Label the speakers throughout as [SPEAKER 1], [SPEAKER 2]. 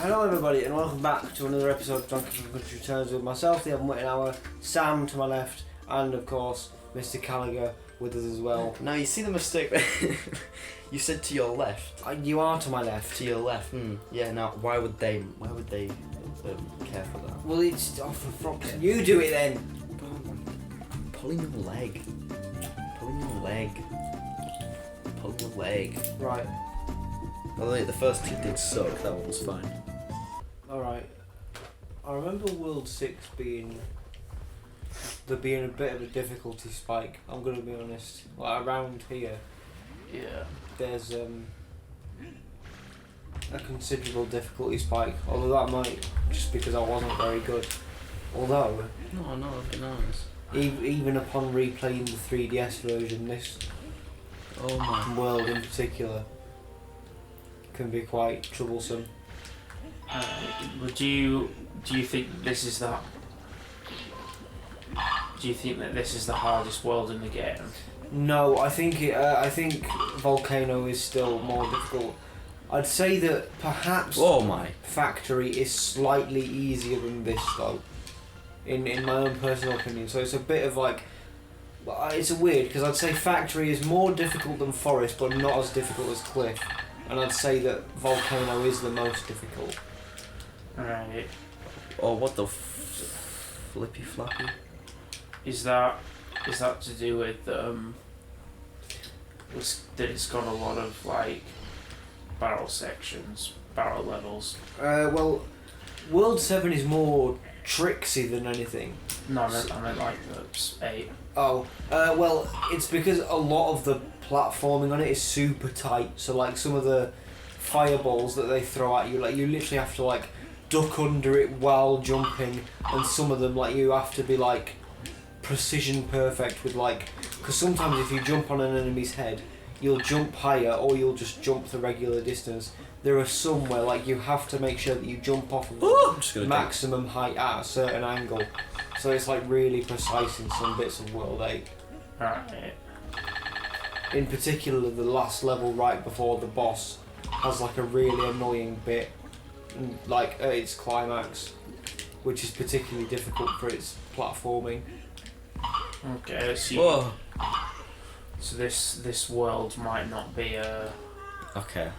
[SPEAKER 1] Hello everybody and welcome back to another episode of Drunken from Country Returns with myself, the unwitting hour, Sam to my left, and of course Mr. Gallagher with us as well.
[SPEAKER 2] Now you see the mistake. You said to your left.
[SPEAKER 1] You are to my left.
[SPEAKER 2] To your left. Yeah. Now why would they care for that?
[SPEAKER 1] Well, it's for fuck's you do it then.
[SPEAKER 2] Pulling your leg. Pulling your leg. Pulling your leg.
[SPEAKER 1] Right.
[SPEAKER 2] Although the first two did suck, that one was fine.
[SPEAKER 1] Alright. I remember World 6 being a bit of a difficulty spike, I'm gonna be honest. Like around here.
[SPEAKER 2] Yeah.
[SPEAKER 1] There's a considerable difficulty spike, although that might just because I wasn't very good. Although
[SPEAKER 2] No, that'd be nice.
[SPEAKER 1] even upon replaying the 3DS version, this world in particular can be quite troublesome.
[SPEAKER 3] Do you think this is the? Do you think that this is the hardest world in the game?
[SPEAKER 1] No, I think Volcano is still more difficult. I'd say that perhaps Factory is slightly easier than this though, in my own personal opinion. So it's a bit of like, it's weird because I'd say Factory is more difficult than Forest, but not as difficult as Cliff. And I'd say that Volcano is the most difficult.
[SPEAKER 3] Right.
[SPEAKER 2] Oh, what the flippy flappy?
[SPEAKER 3] Is that to do with that it's got a lot of like barrel sections, barrel levels?
[SPEAKER 1] Well, World 7 is more tricksy than anything.
[SPEAKER 3] No, I meant like the 8.
[SPEAKER 1] Oh, well, it's because a lot of the platforming on it is super tight. So like some of the fireballs that they throw at you, like you literally have to like duck under it while jumping, and some of them like you have to be like precision perfect with like, because sometimes if you jump on an enemy's head, you'll jump higher or you'll just jump the regular distance. There are some where like you have to make sure that you jump off of the maximum height at a certain angle. So it's like really precise in some bits of World 8.
[SPEAKER 3] Right.
[SPEAKER 1] In particular, the last level right before the boss has like a really annoying bit, like at its climax, which is particularly difficult for its platforming.
[SPEAKER 3] Okay, so this world might not be a.
[SPEAKER 2] Okay.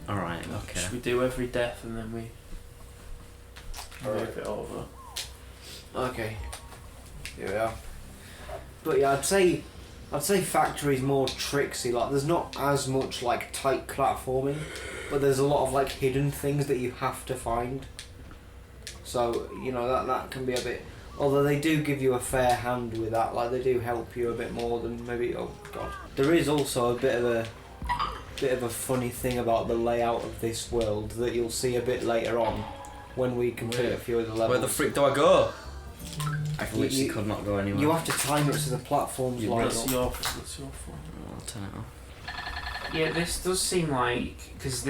[SPEAKER 2] Alright, okay.
[SPEAKER 3] Should we do every death and then we move it over?
[SPEAKER 1] Okay. Here we are. But yeah, I'd say Factory's more tricksy. Like there's not as much like tight platforming, but there's a lot of like hidden things that you have to find. So you know that can be a bit. Although they do give you a fair hand with that, like they do help you a bit more than maybe. Oh god. There is also a bit of a funny thing about the layout of this world that you'll see a bit later on when we complete a few of the levels.
[SPEAKER 2] Where the frick do I go? I literally could not go anywhere.
[SPEAKER 1] You have to time it so the platforms line up.
[SPEAKER 3] That's your fault.
[SPEAKER 2] I'll turn it off.
[SPEAKER 3] Yeah, this does seem like because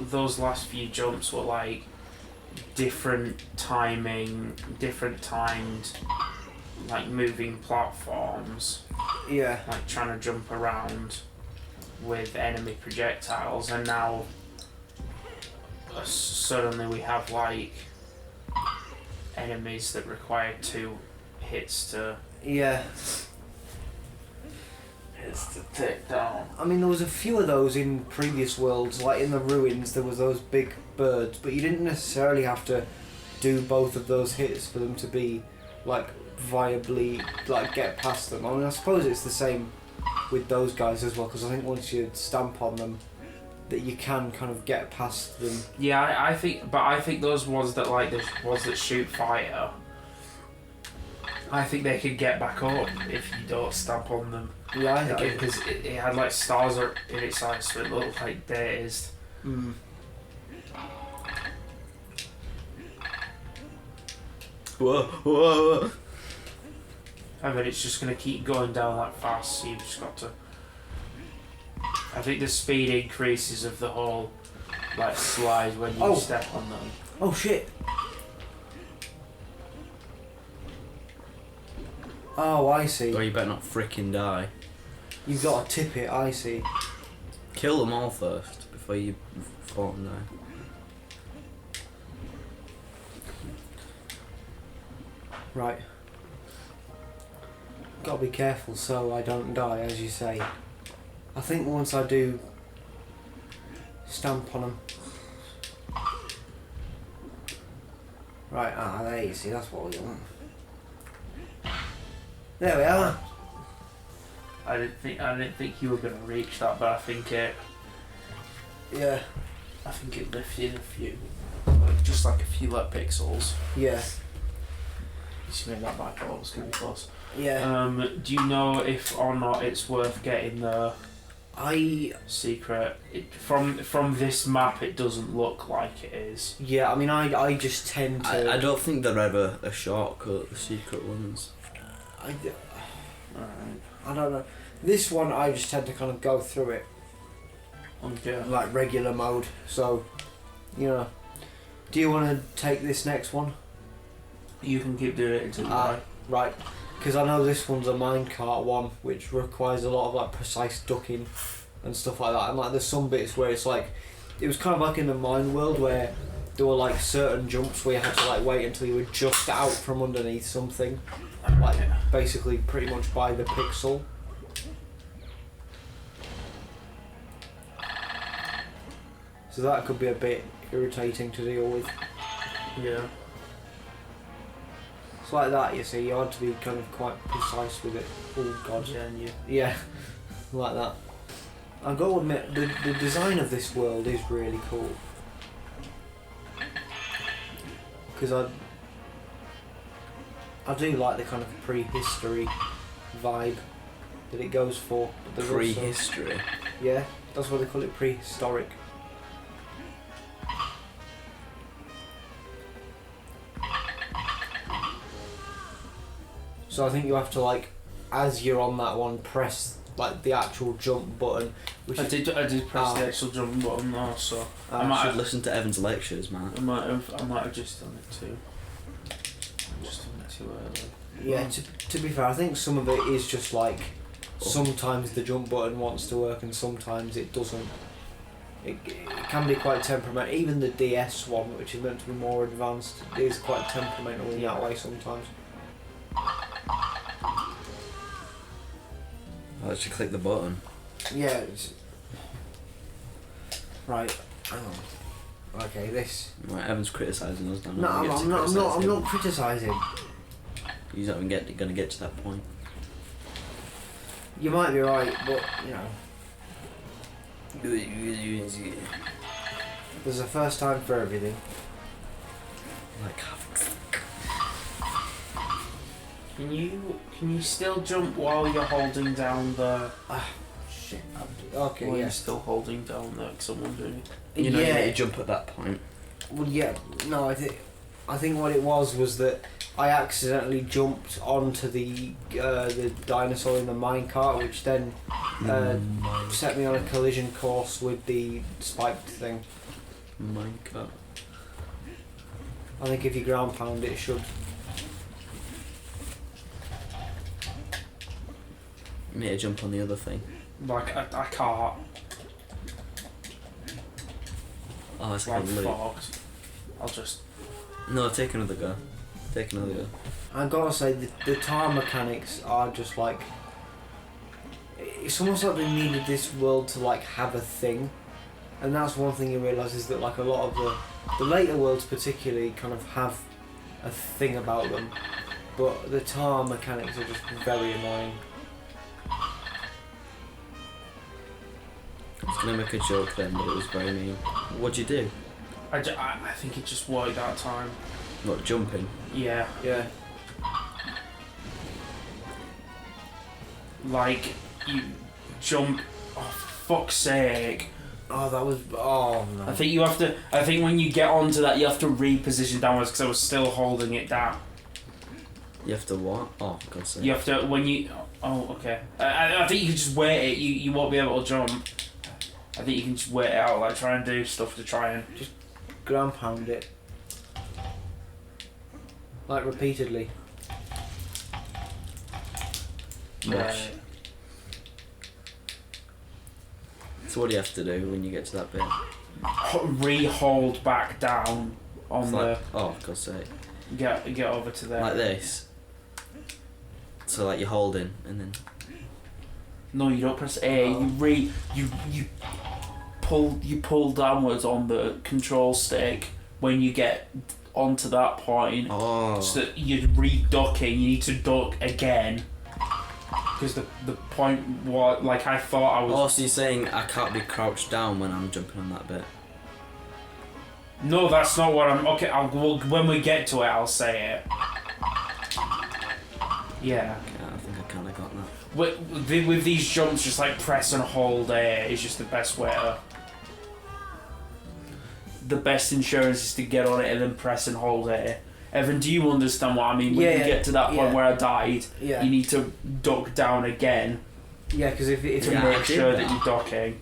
[SPEAKER 3] those last few jumps were like different timed, like moving platforms.
[SPEAKER 1] Yeah.
[SPEAKER 3] Like trying to jump around with enemy projectiles, and now suddenly we have like enemies that require 2 hits to.
[SPEAKER 1] Yeah.
[SPEAKER 3] Hits to take down.
[SPEAKER 1] I mean, there was a few of those in previous worlds, like in the ruins there was those big birds, but you didn't necessarily have to do both of those hits for them to be like viably like get past them. I mean, I suppose it's the same with those guys as well, because I think once you stamp on them that you can kind of get past them.
[SPEAKER 3] Yeah, I think those ones that like the ones that shoot fire, I think they could get back up if you don't stamp on them.
[SPEAKER 1] Yeah, I know.
[SPEAKER 3] Because it had like stars in its eyes, so it looked like dazed.
[SPEAKER 1] Mm.
[SPEAKER 2] Whoa.
[SPEAKER 3] I mean, it's just going to keep going down that fast, so you've just got to. I think the speed increases of the whole like slide when you step on them.
[SPEAKER 1] Oh shit. Oh, I see.
[SPEAKER 2] Oh, you better not fricking die.
[SPEAKER 1] You've got to tip it, I see.
[SPEAKER 2] Kill them all first before you fall and die.
[SPEAKER 1] Right. Gotta be careful so I don't die, as you say. I think once I do stamp on them. Right, there you see, that's what we want. There we are.
[SPEAKER 3] I didn't think you were gonna reach that, but I think it
[SPEAKER 1] Yeah,
[SPEAKER 3] lifted a few, like just like a few like pixels.
[SPEAKER 1] yeah,
[SPEAKER 3] You see, maybe that might be was gonna be close.
[SPEAKER 1] yeah.
[SPEAKER 3] Do you know if or not it's worth getting the secret? From this map, it doesn't look like it is.
[SPEAKER 1] Yeah, I mean, I just tend to...
[SPEAKER 2] I don't think they're ever a shortcut, the secret ones.
[SPEAKER 3] Alright.
[SPEAKER 1] I don't know. This one, I just tend to kind of go through it
[SPEAKER 3] Okay.
[SPEAKER 1] like regular mode. So, you know, do you want to take this next one?
[SPEAKER 3] You can keep doing it until you die.
[SPEAKER 1] Right. Because I know this one's a minecart one, which requires a lot of like precise ducking and stuff like that. And like there's some bits where it's like, it was kind of like in the mine world where there were like certain jumps where you had to like wait until you were just out from underneath something. Like basically pretty much by the pixel. So that could be a bit irritating to deal with.
[SPEAKER 3] Yeah.
[SPEAKER 1] It's like that, you see, you had to be kind of quite precise with it. Oh god.
[SPEAKER 3] Yeah, and you.
[SPEAKER 1] Yeah, like that. I've got to admit, the design of this world is really cool. Because I do like the kind of prehistory vibe that it goes for. But there's also-
[SPEAKER 2] Prehistory.
[SPEAKER 1] yeah, that's what they call it, prehistoric. So I think you have to like, as you're on that one, press like the actual jump button. Which
[SPEAKER 3] I did press the actual jump button though, so I
[SPEAKER 2] You
[SPEAKER 3] might
[SPEAKER 2] should
[SPEAKER 3] have,
[SPEAKER 2] listen to Evan's lectures, man.
[SPEAKER 3] I might have just done it too. Just done it too early.
[SPEAKER 1] Yeah, to be fair, I think some of it is just like, sometimes the jump button wants to work and sometimes it doesn't. It can be quite temperamental. Even the DS one, which is meant to be more advanced, is quite temperamental in that way sometimes.
[SPEAKER 2] I'll actually click the button.
[SPEAKER 1] Yeah. Right. Oh. Okay. This.
[SPEAKER 2] Right, Evan's criticising us now.
[SPEAKER 1] No, I'm not criticising.
[SPEAKER 2] He's not even going to get to that point.
[SPEAKER 1] You might be right, but you know, there's a first time for everything.
[SPEAKER 2] Like,
[SPEAKER 3] Can you still jump while you're holding down the?
[SPEAKER 1] Shit. Okay.
[SPEAKER 3] While
[SPEAKER 1] Yeah.
[SPEAKER 3] you're still holding down the someone doing it.
[SPEAKER 2] you know, you
[SPEAKER 1] yeah.
[SPEAKER 2] need to jump at that point.
[SPEAKER 1] Well, yeah. No, I think what it was that I accidentally jumped onto the dinosaur in the minecart, which then set me on a collision course with the spiked thing.
[SPEAKER 2] Minecart.
[SPEAKER 1] I think if you ground pound it should.
[SPEAKER 2] You need to jump on the other thing.
[SPEAKER 3] Like I can't.
[SPEAKER 2] Oh, it's
[SPEAKER 3] Like
[SPEAKER 2] like a loop.
[SPEAKER 3] fucked. I'll just.
[SPEAKER 2] No, take another go. Take another go.
[SPEAKER 1] I gotta say the tire mechanics are just like. It's almost like they needed this world to like have a thing, and that's one thing you realise is that like a lot of the later worlds particularly kind of have a thing about them, but the tire mechanics are just very annoying.
[SPEAKER 2] I was going to make a joke then, but it was very mean. What'd you do?
[SPEAKER 3] I think it just worked that time.
[SPEAKER 2] What, jumping?
[SPEAKER 3] Yeah.
[SPEAKER 1] Yeah.
[SPEAKER 3] Like you jump. Oh, fuck's sake.
[SPEAKER 1] Oh, that was. Oh no.
[SPEAKER 3] I think you have to. I think when you get onto that, you have to reposition downwards because I was still holding it down.
[SPEAKER 2] You have to what? Oh, for God's sake.
[SPEAKER 3] You have to when you. Oh, okay. I think you can just wait it. You won't be able to jump. I think you can just wait it out. Like try and do stuff to try and.
[SPEAKER 1] Just ground pound it. Like repeatedly.
[SPEAKER 2] Mush. So what do you have to do when you get to that bit?
[SPEAKER 3] Re-hold back down on
[SPEAKER 2] It's
[SPEAKER 3] the.
[SPEAKER 2] like, oh, for God's sake.
[SPEAKER 3] get over to there.
[SPEAKER 2] Like this. So like you're holding and then.
[SPEAKER 3] No, you don't press A. You pull downwards on the control stick when you get onto that point.
[SPEAKER 2] Oh.
[SPEAKER 3] So that you're re-ducking. You need to duck again. Because the point was like I thought I was.
[SPEAKER 2] Oh, so you're saying I can't be crouched down when I'm jumping on that bit?
[SPEAKER 3] No, that's not what I'm. Okay, when we get to it, I'll say it. Yeah.
[SPEAKER 2] Okay, I think I kind of got that.
[SPEAKER 3] With these jumps, just like press and hold A is just the best way to. The best insurance is to get on it and then press and hold A. Evan, do you understand what I mean? When you get to that point where I died, you need to duck down again.
[SPEAKER 1] Yeah, because if
[SPEAKER 3] to make sure that you're ducking.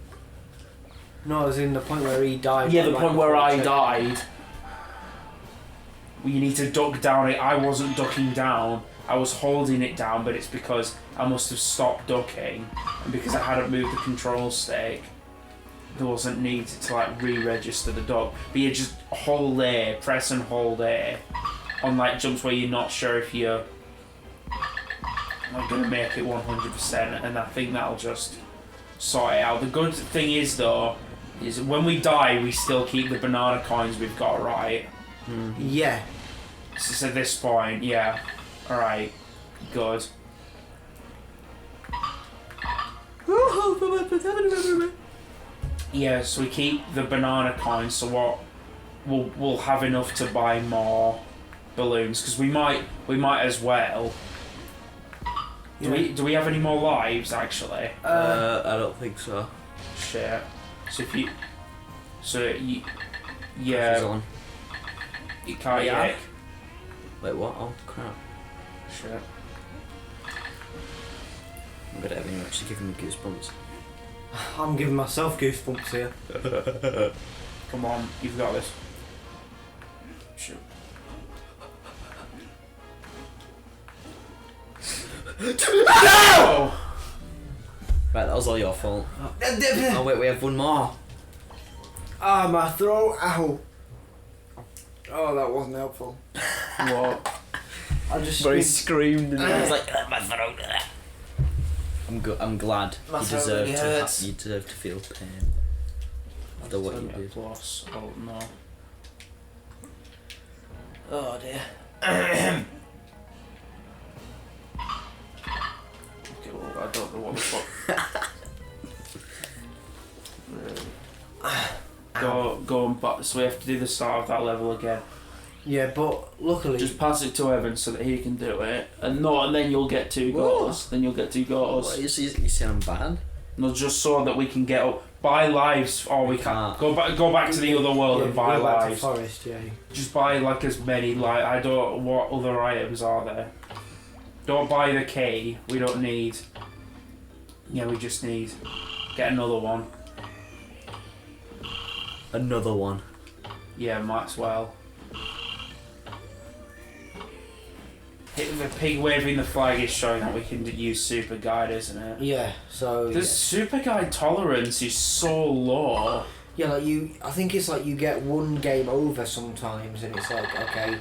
[SPEAKER 1] No, as in the point where he died.
[SPEAKER 3] Yeah, the point where I died. You need to duck down. I wasn't ducking down. I was holding it down, but it's because I must have stopped ducking, and because I hadn't moved the control stick, there wasn't need to like re-register the duck. But you just hold A, press and hold A, on like jumps where you're not sure if you're like gonna make it 100%, and I think that'll just sort it out. The good thing is though, is when we die, we still keep the banana coins we've got, right?
[SPEAKER 1] Yeah.
[SPEAKER 3] So at this point, yeah. Alright, good. Yeah, so we keep the banana coins, so what we'll have enough to buy more balloons, because we might as well. Do we have any more lives actually?
[SPEAKER 2] I don't think so.
[SPEAKER 3] Shit. So you
[SPEAKER 2] Pressure's on.
[SPEAKER 3] you can't
[SPEAKER 2] Yeah. Wait, what? Oh crap.
[SPEAKER 3] Shit.
[SPEAKER 2] I'm good at having you actually giving me goosebumps.
[SPEAKER 1] I'm giving myself goosebumps here.
[SPEAKER 3] Come on, you've got this. Shoot. No!
[SPEAKER 2] Right, that was all your fault. Oh wait, we have one more.
[SPEAKER 1] Ah, my throat. Ow. Oh, that wasn't helpful.
[SPEAKER 3] What?
[SPEAKER 1] I just
[SPEAKER 2] But he
[SPEAKER 1] screamed.
[SPEAKER 2] screamed and I was like, my throat. I'm glad
[SPEAKER 1] My
[SPEAKER 2] you
[SPEAKER 1] throat
[SPEAKER 2] deserve
[SPEAKER 1] really
[SPEAKER 2] to.
[SPEAKER 1] hurts.
[SPEAKER 2] You deserve to feel pain after what you did.
[SPEAKER 3] Plus. Oh no.
[SPEAKER 1] Oh dear.
[SPEAKER 3] Okay, well, I don't know what the fuck. Go and back. So we have to do the start of that level again.
[SPEAKER 1] Yeah, but luckily.
[SPEAKER 3] Just pass it to Evan so that he can do it, and then you'll get 2 goals. Then you'll get 2 goals.
[SPEAKER 2] What, you say I'm bad?
[SPEAKER 3] No, just so that we can get up, buy lives, or we can't go back to the other world and buy
[SPEAKER 1] go back to
[SPEAKER 3] lives.
[SPEAKER 1] forest, yeah.
[SPEAKER 3] Just buy like as many I don't. What other items are there? Don't buy the key. We don't need. Yeah, we just need. Get another one.
[SPEAKER 2] Another one.
[SPEAKER 3] Yeah, might as well. The pig waving the flag is showing that we can use super guide, isn't it?
[SPEAKER 1] Yeah, so.
[SPEAKER 3] The super guide tolerance is so low.
[SPEAKER 1] Yeah, like I think it's like you get one game over sometimes, and it's like, okay,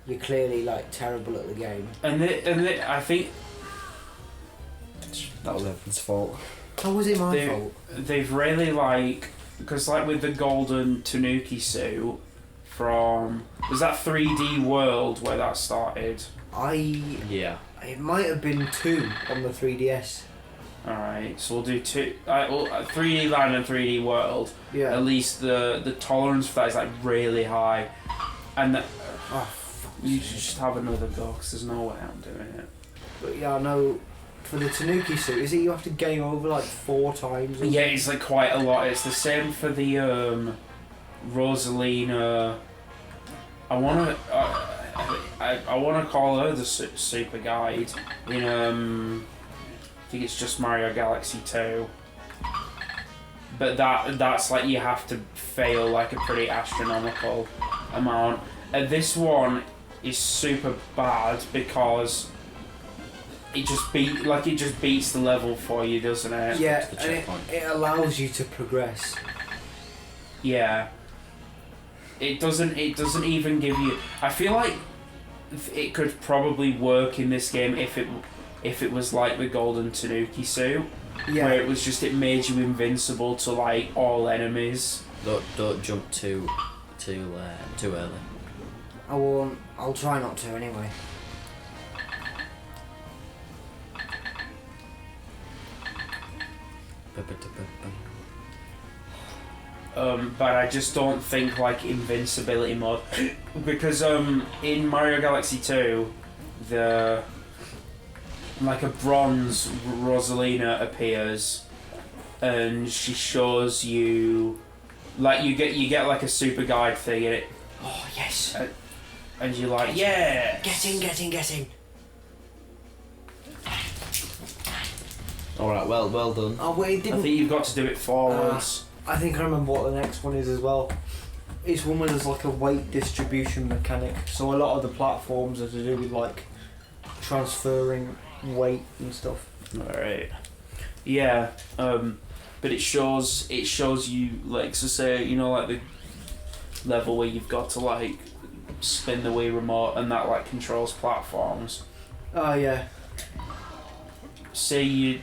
[SPEAKER 1] you're clearly like terrible at the game.
[SPEAKER 3] And I think
[SPEAKER 2] That was Evan's fault.
[SPEAKER 1] How was it my fault?
[SPEAKER 3] they've really because like with the golden Tanuki suit from was that 3D World where that started.
[SPEAKER 2] Yeah.
[SPEAKER 1] It might have been 2 on the 3DS.
[SPEAKER 3] Alright, so we'll do 2. 3D Land and 3D World.
[SPEAKER 1] Yeah.
[SPEAKER 3] At least the tolerance for that is like really high. And you should just have another go because there's no way I'm doing it.
[SPEAKER 1] But yeah, I know. For the Tanuki suit, is it you have to game over like 4 times? Or
[SPEAKER 3] Yeah, it's like quite a lot. It's the same for the Rosalina. I wanna call her the super guide in I think it's just Mario Galaxy 2. But that's like you have to fail like a pretty astronomical amount. And this one is super bad because it just beats the level for you, doesn't it?
[SPEAKER 1] Yeah, and it allows you to progress.
[SPEAKER 3] Yeah. It doesn't even give you. I feel like it could probably work in this game if it was like the Golden Tanuki suit,
[SPEAKER 1] Yeah.
[SPEAKER 3] where it was just, it made you invincible to like all enemies.
[SPEAKER 2] Don't jump too early.
[SPEAKER 1] I won't. I'll try not to anyway.
[SPEAKER 3] But I just don't think like invincibility mode, because in Mario Galaxy 2, the like a bronze Rosalina appears, and she shows you, like you get like a super guide thing in it,
[SPEAKER 1] Oh yes.
[SPEAKER 3] and you're like, yeah,
[SPEAKER 1] Get in.
[SPEAKER 2] All right, well done.
[SPEAKER 1] Oh wait, it
[SPEAKER 3] I
[SPEAKER 1] didn't.
[SPEAKER 3] think you've got to do it forwards.
[SPEAKER 1] I think I remember what the next one is as well. It's one where there's like a weight distribution mechanic. So a lot of the platforms are to do with like transferring weight and stuff.
[SPEAKER 3] Alright. Yeah, but it shows you, like, so say, you know, like the level where you've got to like spin the Wii remote and that like controls platforms.
[SPEAKER 1] Oh yeah.
[SPEAKER 3] Say you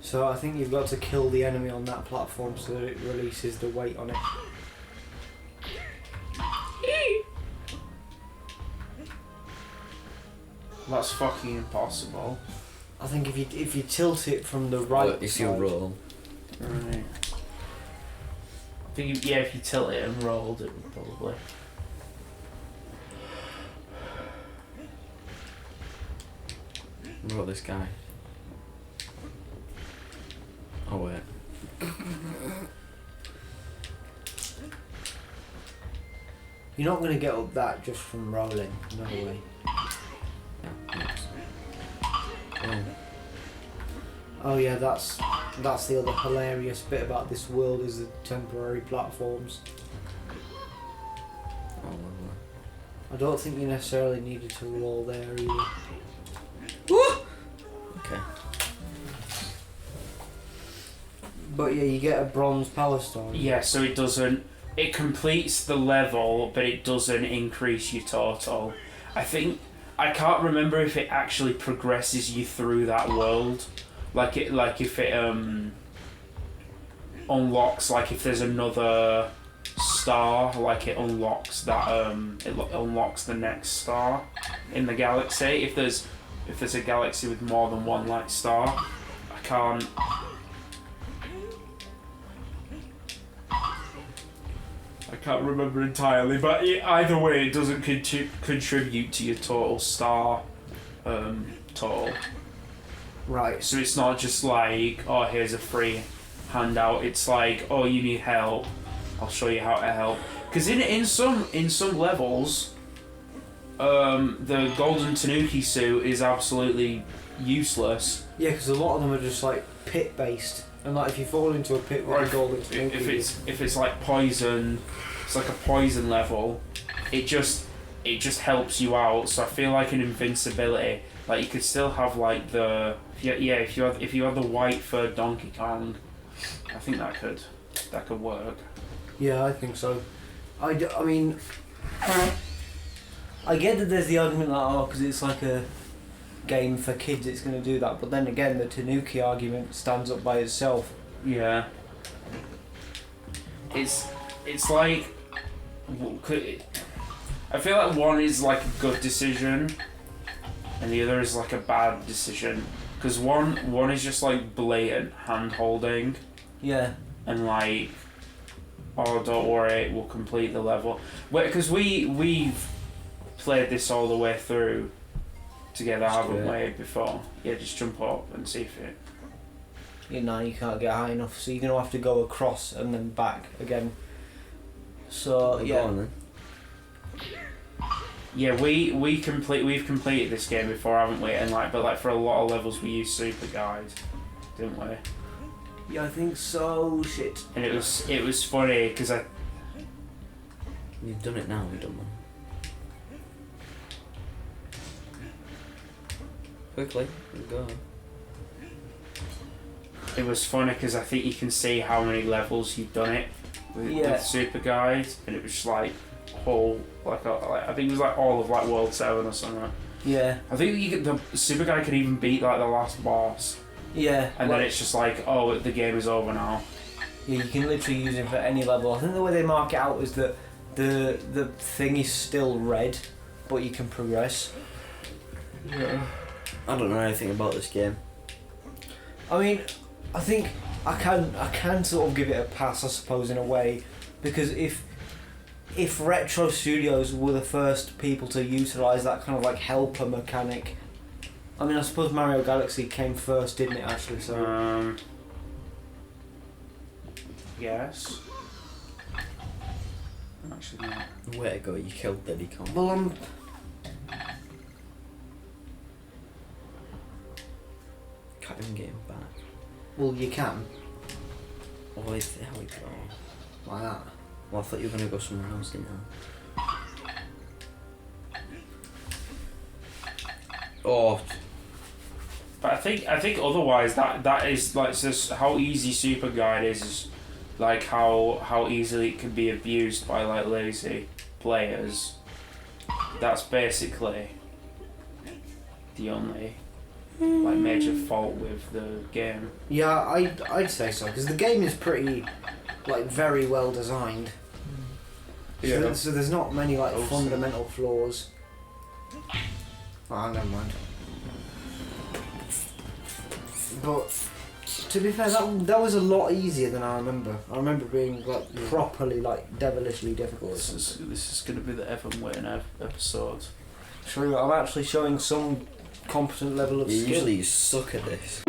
[SPEAKER 1] So I think you've got to kill the enemy on that platform so that it releases the weight on it.
[SPEAKER 3] that's fucking impossible.
[SPEAKER 1] I think if you tilt it from the right
[SPEAKER 2] If
[SPEAKER 1] side,
[SPEAKER 2] you roll.
[SPEAKER 3] Right. I think yeah, if you tilt it and rolled, it would probably.
[SPEAKER 2] What about this guy? Oh wait.
[SPEAKER 1] you're not going to get up that just from rolling. No way.
[SPEAKER 2] Oh.
[SPEAKER 1] Oh yeah, that's the other hilarious bit about this world is the temporary platforms.
[SPEAKER 2] Oh, lovely.
[SPEAKER 1] I don't think you necessarily needed to roll there either.
[SPEAKER 2] Okay.
[SPEAKER 1] But yeah, you get a bronze power stone.
[SPEAKER 3] Yeah, so it doesn't. It completes the level, but it doesn't increase your total. I can't remember if it actually progresses you through that world, like if it unlocks, like if there's another star, like it unlocks that unlocks the next star in the galaxy. If there's a galaxy with more than one like star, I can't remember entirely, but either way, it doesn't contribute to your total star total.
[SPEAKER 1] Right.
[SPEAKER 3] So it's not just like, oh, here's a free handout. It's like, oh, you need help. I'll show you how to help. Because in some levels, the Golden Tanuki suit is absolutely useless.
[SPEAKER 1] Yeah, because a lot of them are just like pit based, and like if you fall into a pit with
[SPEAKER 3] Or
[SPEAKER 1] a golden tanuki,
[SPEAKER 3] if it's like poison, it's like a poison level. It just helps you out. So I feel like an invincibility, like you could still have like if you had the white for Donkey Kong, I think that could work.
[SPEAKER 1] Yeah, I think so. I mean, I get that there's the argument that because it's like a game for kids, it's going to do that. But then again, the Tanuki argument stands up by itself.
[SPEAKER 3] Yeah. It's like, I feel like one is like a good decision, and the other is like a bad decision. Because one is just like blatant hand holding.
[SPEAKER 1] Yeah.
[SPEAKER 3] And like, oh, don't worry, we'll complete the level. Because we've played this all the way through together, haven't we, before? Yeah, just jump up and see if it...
[SPEAKER 1] You know, you can't get high enough, so you're going to have to go across and then back again. So, yeah.
[SPEAKER 2] Go on, then.
[SPEAKER 3] Yeah, we've completed this game before, haven't we? And but for a lot of levels we used super guides, didn't we?
[SPEAKER 1] Yeah, I think so. Shit.
[SPEAKER 3] And it was funny because
[SPEAKER 2] You've done it now, we've done one. Quickly, go.
[SPEAKER 3] it was funny because I think you can see how many levels you've done it with Super Guide, and it was just like whole I think it was like all of like World 7 or something.
[SPEAKER 1] Yeah.
[SPEAKER 3] I think the Super Guide could even beat like the last boss.
[SPEAKER 1] Yeah.
[SPEAKER 3] And then it's just like, oh, the game is over now.
[SPEAKER 1] Yeah, you can literally use him for any level. I think the way they mark it out is that the thing is still red, but you can progress.
[SPEAKER 2] Yeah. I don't know anything about this game.
[SPEAKER 1] I mean, I think I can sort of give it a pass, I suppose, in a way, because if Retro Studios were the first people to utilise that kind of like helper mechanic, I mean, I suppose Mario Galaxy came first, didn't it, actually? So.
[SPEAKER 3] Yes. Actually, no.
[SPEAKER 2] Way to go, you killed Diddy Kong.
[SPEAKER 1] Well,
[SPEAKER 2] Cut him game back.
[SPEAKER 1] well, you can
[SPEAKER 2] Oh, is there we go.
[SPEAKER 1] like that.
[SPEAKER 2] Well, I thought you were gonna go somewhere else, didn't you? Oh,
[SPEAKER 3] But I think otherwise that is like just how easy Super Guide is like how easily it can be abused by like lazy players. That's basically the only like major fault with the game.
[SPEAKER 1] Yeah, I'd say so, because the game is pretty, like, very well designed.
[SPEAKER 3] Yeah.
[SPEAKER 1] So there's not many like fundamental flaws. Oh, never mind. But to be fair, that was a lot easier than I remember. I remember being like properly like devilishly difficult.
[SPEAKER 3] This is gonna be the Evan Wayne episode.
[SPEAKER 1] True, I'm actually showing some competent level of skill.
[SPEAKER 2] usually you suck at this.